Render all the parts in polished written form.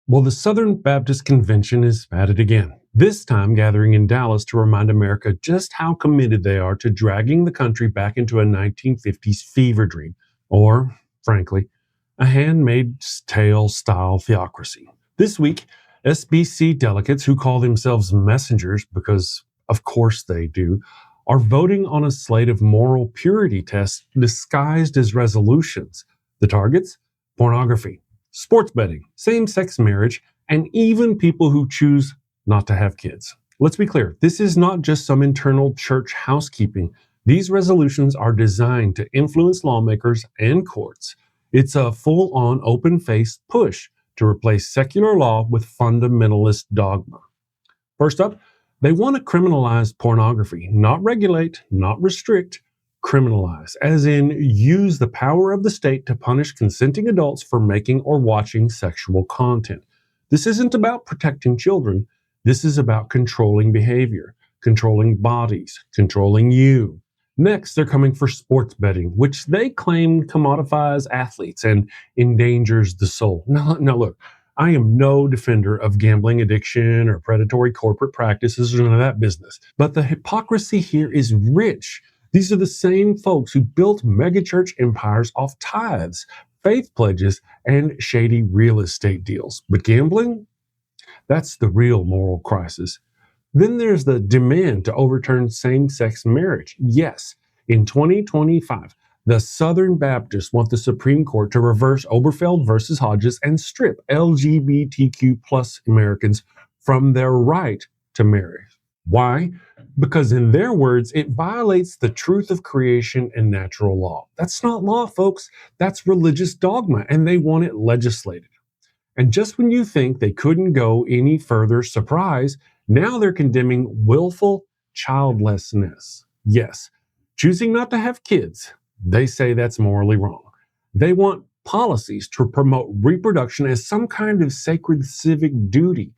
Well, the Southern Baptist Convention is at it again, this time gathering in Dallas to remind America just how committed they are to dragging the country back into a 1950s fever dream, or, frankly, a Handmaid's Tale style theocracy. This week, SBC delegates who call themselves messengers, because of course they do, are voting on a slate of moral purity tests disguised as resolutions. The targets? Pornography, sports betting, same-sex marriage, and even people who choose not to have kids. Let's be clear, this is not just some internal church housekeeping. These resolutions are designed to influence lawmakers and courts. It's a full-on, open-faced push to replace secular law with fundamentalist dogma. First up, they want to criminalize pornography, not regulate, not restrict, criminalize, as in use the power of the state to punish consenting adults for making or watching sexual content. This isn't about protecting children. This is about controlling behavior, controlling bodies, controlling you. Next, they're coming for sports betting, which they claim commodifies athletes and endangers the soul. Now look, I am no defender of gambling addiction or predatory corporate practices or none of that business. But the hypocrisy here is rich. These are the same folks who built megachurch empires off tithes, faith pledges, and shady real estate deals. But gambling? That's the real moral crisis. Then there's the demand to overturn same-sex marriage. Yes, in 2025, the Southern Baptists want the Supreme Court to reverse Obergefell versus Hodges and strip LGBTQ plus Americans from their right to marry. Why? Because in their words, it violates the truth of creation and natural law. That's not law, folks. That's religious dogma, and they want it legislated. And just when you think they couldn't go any further, surprise, now they're condemning willful childlessness. Yes, choosing not to have kids. They say that's morally wrong. They want policies to promote reproduction as some kind of sacred civic duty.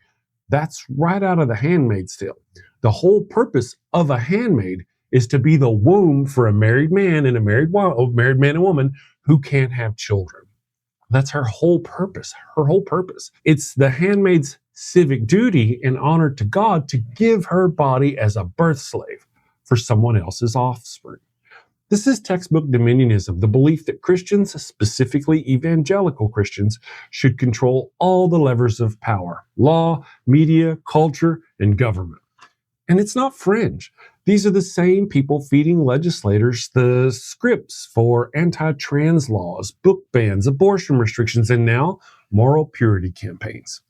That's right out of the Handmaid's Tale. The whole purpose of a handmaid is to be the womb for a married man and a married man and woman who can't have children. That's her whole purpose. It's the handmaid's civic duty and honor to God to give her body as a birth slave for someone else's offspring. This is textbook Dominionism, the belief that Christians, specifically evangelical Christians, should control all the levers of power: law, media, culture, and government. And it's not fringe. These are the same people feeding legislators the scripts for anti-trans laws, book bans, abortion restrictions, and now moral purity campaigns.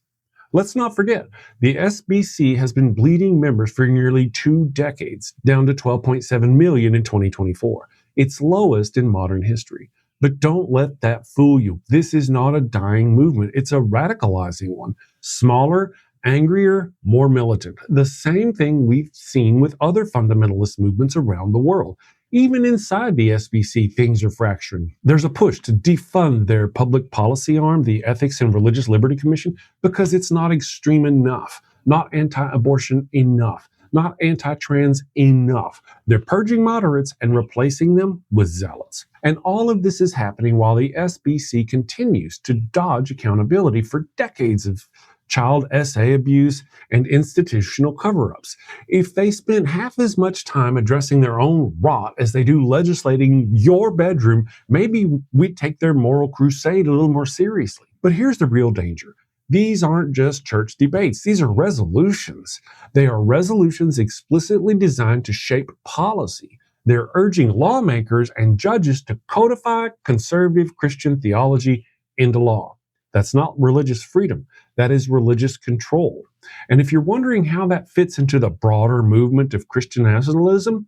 Let's not forget, the SBC has been bleeding members for nearly 2 decades, down to 12.7 million in 2024, its lowest in modern history. But don't let that fool you. This is not a dying movement. It's a radicalizing one. Smaller, angrier, more militant. The same thing we've seen with other fundamentalist movements around the world. Even inside the SBC, things are fracturing. There's a push to defund their public policy arm, the Ethics and Religious Liberty Commission, because it's not extreme enough, not anti-abortion enough, not anti-trans enough. They're purging moderates and replacing them with zealots. And all of this is happening while the SBC continues to dodge accountability for decades of child SA abuse, and institutional cover-ups. If they spent half as much time addressing their own rot as they do legislating your bedroom, maybe we'd take their moral crusade a little more seriously. But here's the real danger. These aren't just church debates. These are resolutions. They are resolutions explicitly designed to shape policy. They're urging lawmakers and judges to codify conservative Christian theology into law. That's not religious freedom. That is religious control. And if you're wondering how that fits into the broader movement of Christian nationalism,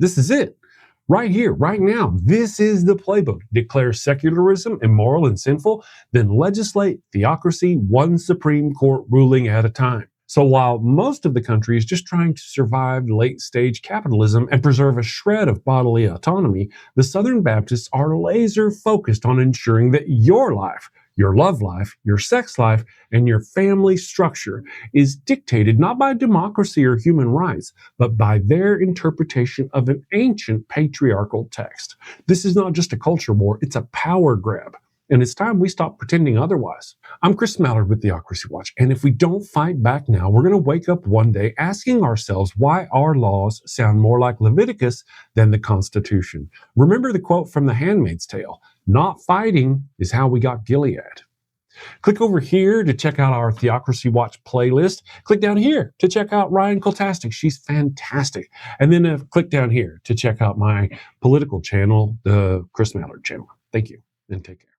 this is it. Right here, right now. This is the playbook. Declare secularism immoral and sinful, then legislate theocracy one Supreme Court ruling at a time. So while most of the country is just trying to survive late-stage capitalism and preserve a shred of bodily autonomy, the Southern Baptists are laser-focused on ensuring that your life, your love life, your sex life, and your family structure is dictated not by democracy or human rights, but by their interpretation of an ancient patriarchal text. This is not just a culture war, it's a power grab. And it's time we stop pretending otherwise. I'm Chris Mallard with Theocracy Watch, and if we don't fight back now, we're going to wake up one day asking ourselves why our laws sound more like Leviticus than the Constitution. Remember the quote from the Handmaid's Tale, "Not fighting is how we got Gilead." Click over here to check out our Theocracy Watch playlist. Click down here to check out Ryan Koltastic. She's fantastic. And then click down here to check out my political channel, the Chris Mallard channel. Thank you, and take care.